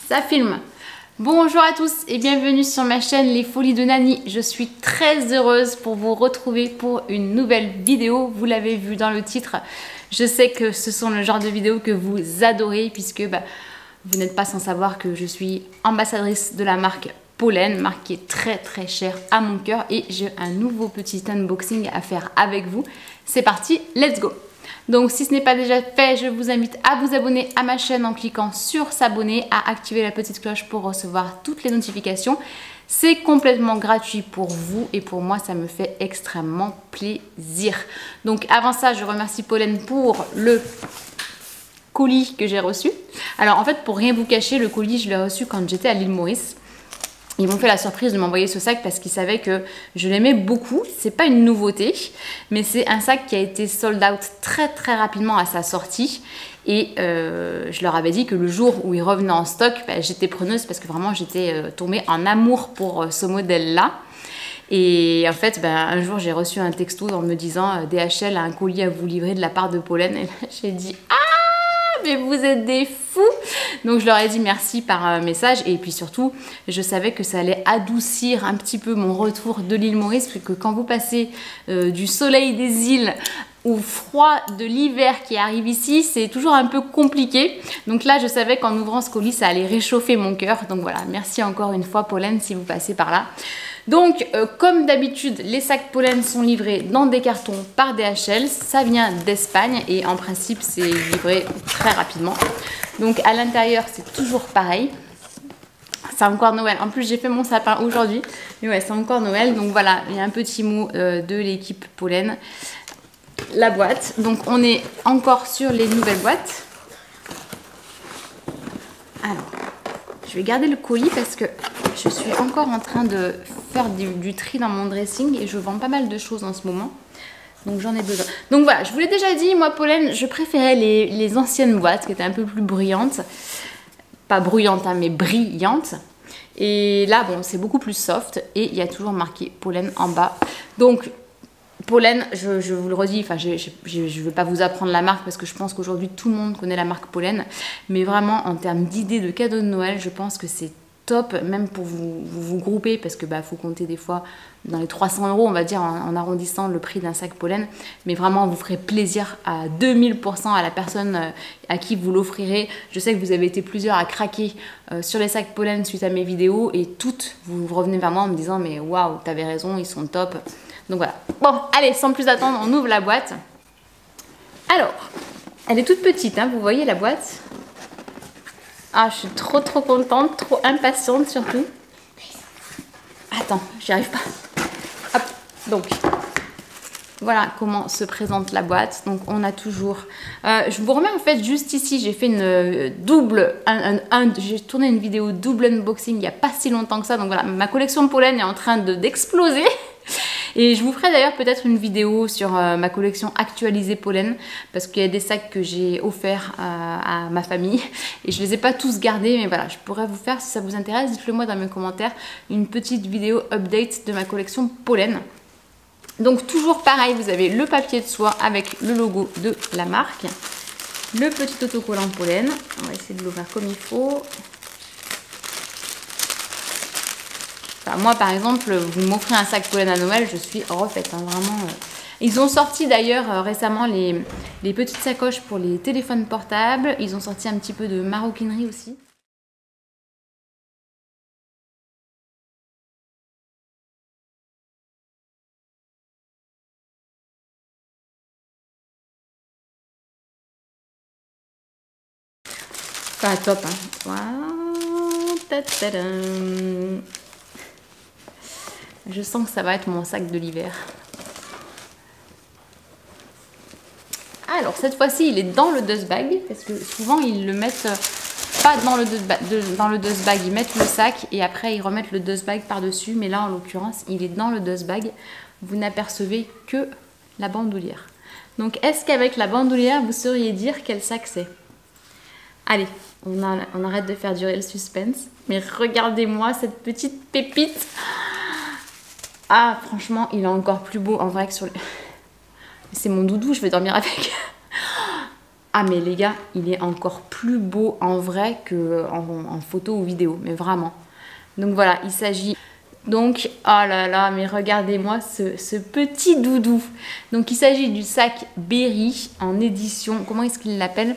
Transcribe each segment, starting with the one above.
Ça filme. Bonjour à tous et bienvenue sur ma chaîne Les Folies de Nani. Je suis très heureuse pour vous retrouver pour une nouvelle vidéo. Vous l'avez vu dans le titre. Je sais que ce sont le genre de vidéos que vous adorez puisque vous n'êtes pas sans savoir que je suis ambassadrice de la marque Pollen, marque qui est très chère à mon cœur, et j'ai un nouveau petit unboxing à faire avec vous. C'est parti, let's go! Donc si ce n'est pas déjà fait, je vous invite à vous abonner à ma chaîne en cliquant sur s'abonner, à activer la petite cloche pour recevoir toutes les notifications. C'est complètement gratuit pour vous et pour moi ça me fait extrêmement plaisir. Donc avant ça, je remercie Pollen pour le colis que j'ai reçu. Alors en fait, pour rien vous cacher, le colis je l'ai reçu quand j'étais à l'île Maurice. Ils m'ont fait la surprise de m'envoyer ce sac parce qu'ils savaient que je l'aimais beaucoup. C'est pas une nouveauté, mais c'est un sac qui a été sold out très rapidement à sa sortie. Et je leur avais dit que le jour où il revenait en stock, j'étais preneuse parce que vraiment j'étais tombée en amour pour ce modèle-là. Et en fait, un jour j'ai reçu un texto en me disant DHL a un colis à vous livrer de la part de Pollen. Et j'ai dit ah! Mais vous êtes des fous! Donc je leur ai dit merci par message, et puis surtout je savais que ça allait adoucir un petit peu mon retour de l'île Maurice, parce que quand vous passez du soleil des îles au froid de l'hiver qui arrive ici, c'est toujours un peu compliqué. Donc là je savais qu'en ouvrant ce colis ça allait réchauffer mon cœur. Donc voilà, merci encore une fois Pollen si vous passez par là. Donc, comme d'habitude, les sacs Pollen sont livrés dans des cartons par DHL. Ça vient d'Espagne et en principe, c'est livré très rapidement. Donc, à l'intérieur, c'est toujours pareil. C'est encore Noël. En plus, j'ai fait mon sapin aujourd'hui. Mais ouais, c'est encore Noël. Donc voilà, il y a un petit mot de l'équipe Pollen. La boîte. Donc, on est encore sur les nouvelles boîtes. Alors, je vais garder le colis parce que je suis encore en train de faire du tri dans mon dressing et je vends pas mal de choses en ce moment. Donc j'en ai besoin. Donc voilà, je vous l'ai déjà dit, moi Pollen, je préférais les anciennes boîtes qui étaient un peu plus bruyantes. Pas bruyantes, hein, mais brillantes. Et là, bon, c'est beaucoup plus soft et il y a toujours marqué Pollen en bas. Donc Pollen, je vous le redis, enfin, je ne veux pas vous apprendre la marque parce que je pense qu'aujourd'hui tout le monde connaît la marque Pollen. Mais vraiment, en termes d'idées de cadeaux de Noël, je pense que c'est top, même pour vous grouper, parce que faut compter des fois dans les 300 €, on va dire, en arrondissant le prix d'un sac Pollen. Mais vraiment, vous ferez plaisir à 2000% à la personne à qui vous l'offrirez. Je sais que vous avez été plusieurs à craquer sur les sacs Pollen suite à mes vidéos, et toutes, vous revenez vers moi en me disant mais waouh, t'avais raison, ils sont top. Donc voilà. Bon, allez, sans plus attendre, on ouvre la boîte. Alors, elle est toute petite, hein, vous voyez la boîte? Ah, je suis trop contente, trop impatiente surtout. Attends, j'y arrive pas. Hop, donc, voilà comment se présente la boîte. Donc, on a toujours... je vous remets en fait juste ici, j'ai fait une double... j'ai tourné une vidéo double unboxing il n'y a pas si longtemps que ça. Donc voilà, ma collection Pollen est en train d'exploser. Et je vous ferai d'ailleurs peut-être une vidéo sur ma collection actualisée Pollen, parce qu'il y a des sacs que j'ai offerts à ma famille et je les ai pas tous gardés, mais voilà, je pourrais vous faire, si ça vous intéresse, dites-le moi dans mes commentaires, une petite vidéo update de ma collection Pollen. Donc toujours pareil, vous avez le papier de soie avec le logo de la marque, le petit autocollant Pollen, on va essayer de l'ouvrir comme il faut. Moi par exemple, vous m'offrez un sac Pollen à Noël, je suis refaite, hein, vraiment. Ils ont sorti d'ailleurs récemment les petites sacoches pour les téléphones portables. Ils ont sorti un petit peu de maroquinerie aussi. Enfin top, hein. Voilà. Je sens que ça va être mon sac de l'hiver. Alors cette fois-ci, il est dans le dust bag, parce que souvent ils le mettent pas dans le dust bag, ils mettent le sac et après ils remettent le dust bag par-dessus. Mais là en l'occurrence, il est dans le dust bag. Vous n'apercevez que la bandoulière. Donc est-ce qu'avec la bandoulière, vous sauriez dire quel sac c'est? Allez, on arrête de faire durer le suspense. Mais regardez-moi cette petite pépite. Ah, franchement, il est encore plus beau en vrai que sur le... C'est mon doudou, je vais dormir avec. Ah mais les gars, il est encore plus beau en vrai qu'en photo ou vidéo, mais vraiment. Donc voilà, il s'agit... Donc, oh là là, mais regardez-moi ce petit doudou. Donc il s'agit du sac Berry en édition, comment est-ce qu'il l'appelle?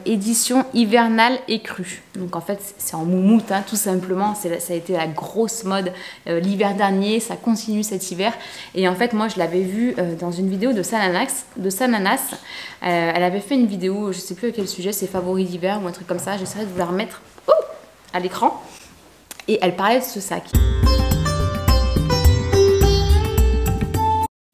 Édition hivernale et crue. Donc en fait c'est en moumoute tout simplement, ça a été la grosse mode l'hiver dernier, ça continue cet hiver. Et en fait moi je l'avais vu dans une vidéo de Sananas. Elle avait fait une vidéo, je sais plus à quel sujet, c'est favoris d'hiver ou un truc comme ça, j'essaierai de vous la remettre à l'écran. Et elle parlait de ce sac.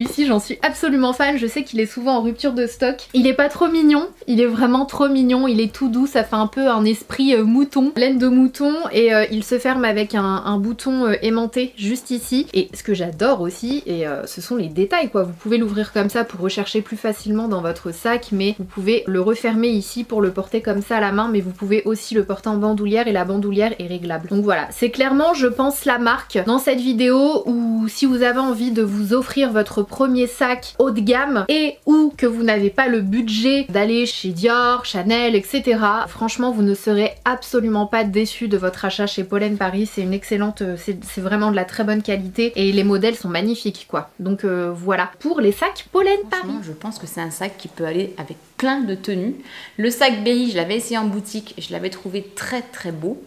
Ici j'en suis absolument fan, je sais qu'il est souvent en rupture de stock. Il est pas trop mignon, il est vraiment trop mignon, il est tout doux, ça fait un peu un esprit mouton, laine de mouton, et il se ferme avec un bouton aimanté juste ici. Et ce que j'adore aussi, ce sont les détails quoi, vous pouvez l'ouvrir comme ça pour rechercher plus facilement dans votre sac, mais vous pouvez le refermer ici pour le porter comme ça à la main, mais vous pouvez aussi le porter en bandoulière et la bandoulière est réglable. Donc voilà, c'est clairement je pense la marque dans cette vidéo où si vous avez envie de vous offrir votre premier sac haut de gamme et ou que vous n'avez pas le budget d'aller chez Dior, Chanel, etc. Franchement vous ne serez absolument pas déçus de votre achat chez Pollen Paris. C'est une excellente, c'est vraiment de la très bonne qualité et les modèles sont magnifiques quoi. Donc voilà pour les sacs Pollen Paris. Je pense que c'est un sac qui peut aller avec plein de tenues. Le sac Berry, je l'avais essayé en boutique, je l'avais trouvé très très beau.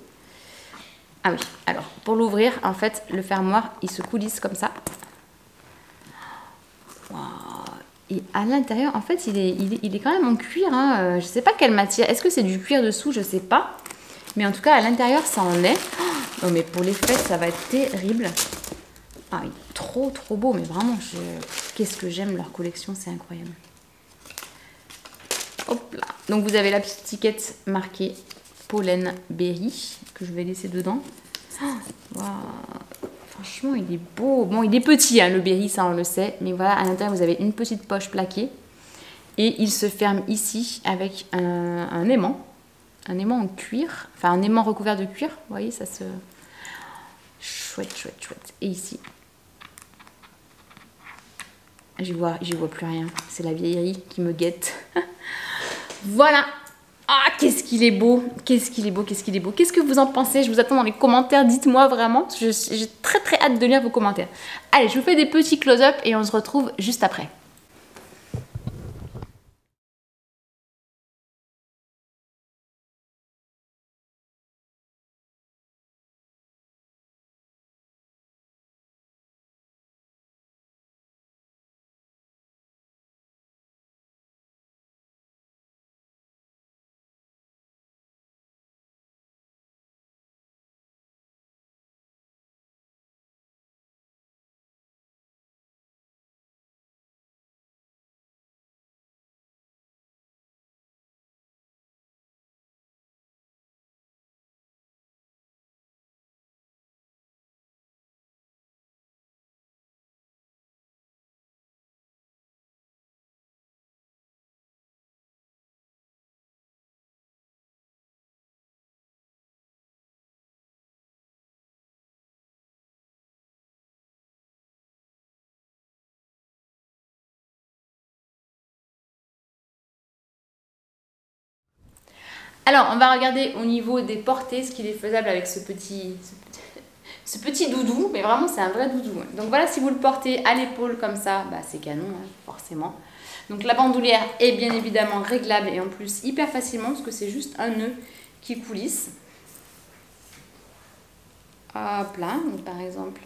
Ah oui, alors pour l'ouvrir en fait le fermoir il se coulisse comme ça. Wow. Et à l'intérieur, en fait, il est quand même en cuir. Je sais pas quelle matière. Est-ce que c'est du cuir dessous? Je sais pas. Mais en tout cas, à l'intérieur, ça en est. Oh, mais pour les fêtes, ça va être terrible. Ah oui, trop trop beau. Mais vraiment, qu'est-ce que j'aime leur collection, c'est incroyable. Hop là. Donc vous avez la petite étiquette marquée Pollen Berry que je vais laisser dedans. Wow. Franchement, il est beau. Bon, il est petit, le Berry, ça on le sait. Mais voilà, à l'intérieur, vous avez une petite poche plaquée. Et il se ferme ici avec un aimant. Un aimant en cuir. Enfin, un aimant recouvert de cuir. Vous voyez, ça se... Chouette, chouette, chouette. Et ici... J'y vois plus rien. C'est la vieillerie qui me guette. Voilà. Ah, qu'est-ce qu'il est beau, qu'est-ce qu'il est beau, qu'est-ce qu'il est beau. Qu'est-ce que vous en pensez? Je vous attends dans les commentaires, dites-moi vraiment. J'ai très très hâte de lire vos commentaires. Allez, je vous fais des petits close-up et on se retrouve juste après. Alors, on va regarder au niveau des portées ce qu'il est faisable avec ce petit doudou. Mais vraiment, c'est un vrai doudou. Donc voilà, si vous le portez à l'épaule comme ça, bah, c'est canon, forcément. Donc la bandoulière est bien évidemment réglable et en plus hyper facilement parce que c'est juste un nœud qui coulisse. Hop là, donc par exemple,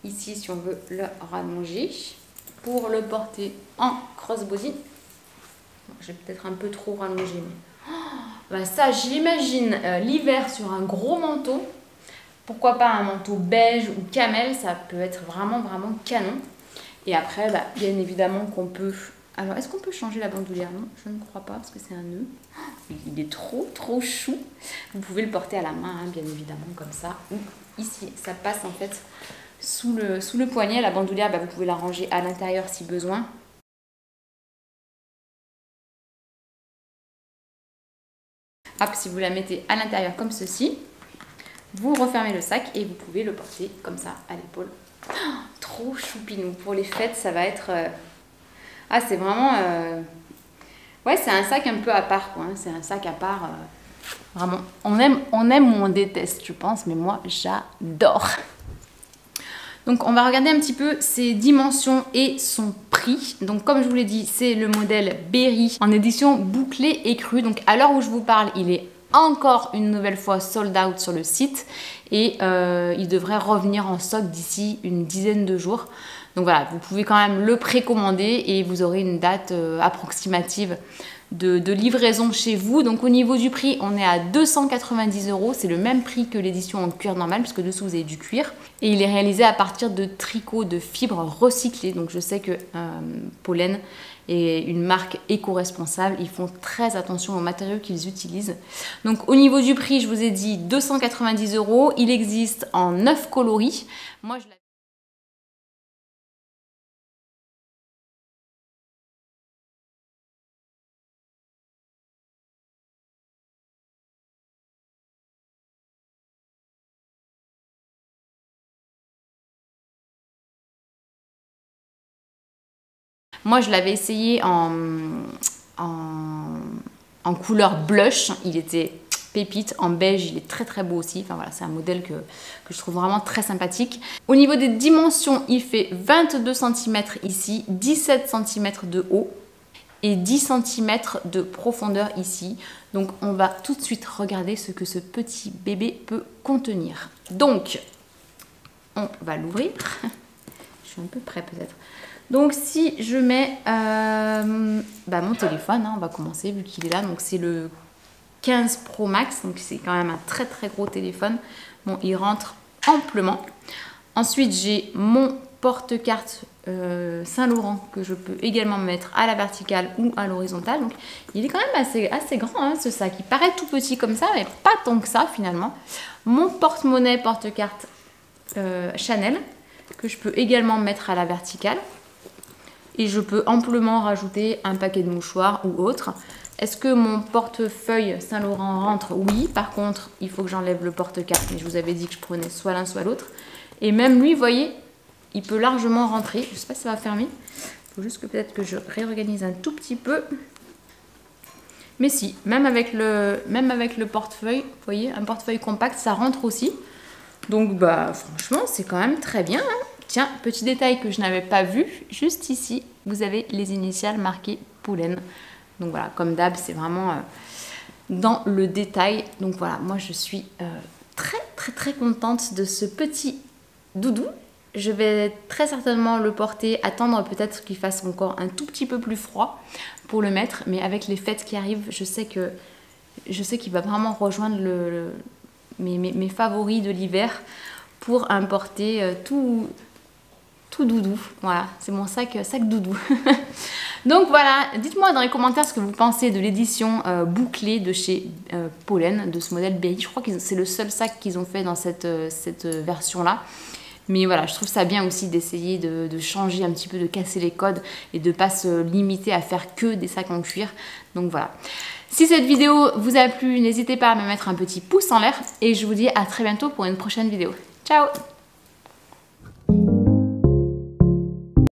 ici si on veut le rallonger pour le porter en crossbody. J'ai peut-être un peu trop rallongé, mais bah ça j'imagine l'hiver sur un gros manteau. Pourquoi pas un manteau beige ou camel, ça peut être vraiment vraiment canon. Et après, bah, bien évidemment qu'on peut... Alors, est-ce qu'on peut changer la bandoulière? Non, je ne crois pas, parce que c'est un nœud. Il est trop, trop chou. Vous pouvez le porter à la main, bien évidemment, comme ça. Ou ici, ça passe en fait sous le poignet. La bandoulière, bah, vous pouvez la ranger à l'intérieur si besoin. Hop, si vous la mettez à l'intérieur comme ceci, vous refermez le sac et vous pouvez le porter comme ça à l'épaule. Oh, trop choupinou. Pour les fêtes, ça va être Ah, c'est vraiment... Ouais, c'est un sac un peu à part, quoi. Hein. C'est un sac à part. Vraiment, on aime ou on déteste, je pense, mais moi, j'adore. Donc, on va regarder un petit peu ses dimensions et son prix. Donc, comme je vous l'ai dit, c'est le modèle Berry en édition bouclée et crue. Donc, à l'heure où je vous parle, il est encore une nouvelle fois sold out sur le site et il devrait revenir en stock d'ici une dizaine de jours. Donc voilà, vous pouvez quand même le précommander et vous aurez une date approximative de livraison chez vous. Donc au niveau du prix, on est à 290 €. C'est le même prix que l'édition en cuir normal puisque dessous vous avez du cuir. Et il est réalisé à partir de tricot de fibres recyclées. Donc je sais que Pollen est une marque éco-responsable. Ils font très attention aux matériaux qu'ils utilisent. Donc au niveau du prix, je vous ai dit 290 €. Il existe en 9 coloris. Moi, je l'avais essayé en couleur blush. Il était pépite. En beige, il est très très beau aussi. Enfin voilà, c'est un modèle que je trouve vraiment très sympathique. Au niveau des dimensions, il fait 22 cm ici, 17 cm de haut et 10 cm de profondeur ici. Donc on va tout de suite regarder ce que ce petit bébé peut contenir. Donc, on va l'ouvrir. Je suis un peu près peut-être. Donc si je mets mon téléphone, hein, on va commencer vu qu'il est là. Donc c'est le 15 Pro Max, donc c'est quand même un très très gros téléphone. Bon, il rentre amplement. Ensuite, j'ai mon porte-carte Saint Laurent que je peux également mettre à la verticale ou à l'horizontale. Donc il est quand même assez grand hein, ce sac. Il paraît tout petit comme ça, mais pas tant que ça finalement. Mon porte-monnaie porte-carte Chanel que je peux également mettre à la verticale. Et je peux amplement rajouter un paquet de mouchoirs ou autre. Est-ce que mon portefeuille Saint Laurent rentre? Oui, par contre, il faut que j'enlève le porte-carte. Mais je vous avais dit que je prenais soit l'un soit l'autre. Et même lui, vous voyez, il peut largement rentrer. Je ne sais pas si ça va fermer. Il faut juste que peut-être que je réorganise un tout petit peu. Mais si, même avec le portefeuille, vous voyez, un portefeuille compact, ça rentre aussi. Donc, bah, franchement, c'est quand même très bien, hein. Tiens, petit détail que je n'avais pas vu, juste ici, vous avez les initiales marquées Pollen. Donc voilà, comme d'hab, c'est vraiment dans le détail. Donc voilà, moi je suis très très très contente de ce petit doudou. Je vais très certainement le porter, attendre peut-être qu'il fasse encore un tout petit peu plus froid pour le mettre. Mais avec les fêtes qui arrivent, je sais qu'il va vraiment rejoindre mes favoris de l'hiver pour importer tout doudou. Voilà, c'est mon sac doudou. Donc voilà, dites-moi dans les commentaires ce que vous pensez de l'édition bouclée de chez Pollen, de ce modèle Berry. Je crois que c'est le seul sac qu'ils ont fait dans cette version-là. Mais voilà, je trouve ça bien aussi d'essayer de changer un petit peu, de casser les codes et de ne pas se limiter à faire que des sacs en cuir. Donc voilà. Si cette vidéo vous a plu, n'hésitez pas à me mettre un petit pouce en l'air et je vous dis à très bientôt pour une prochaine vidéo. Ciao!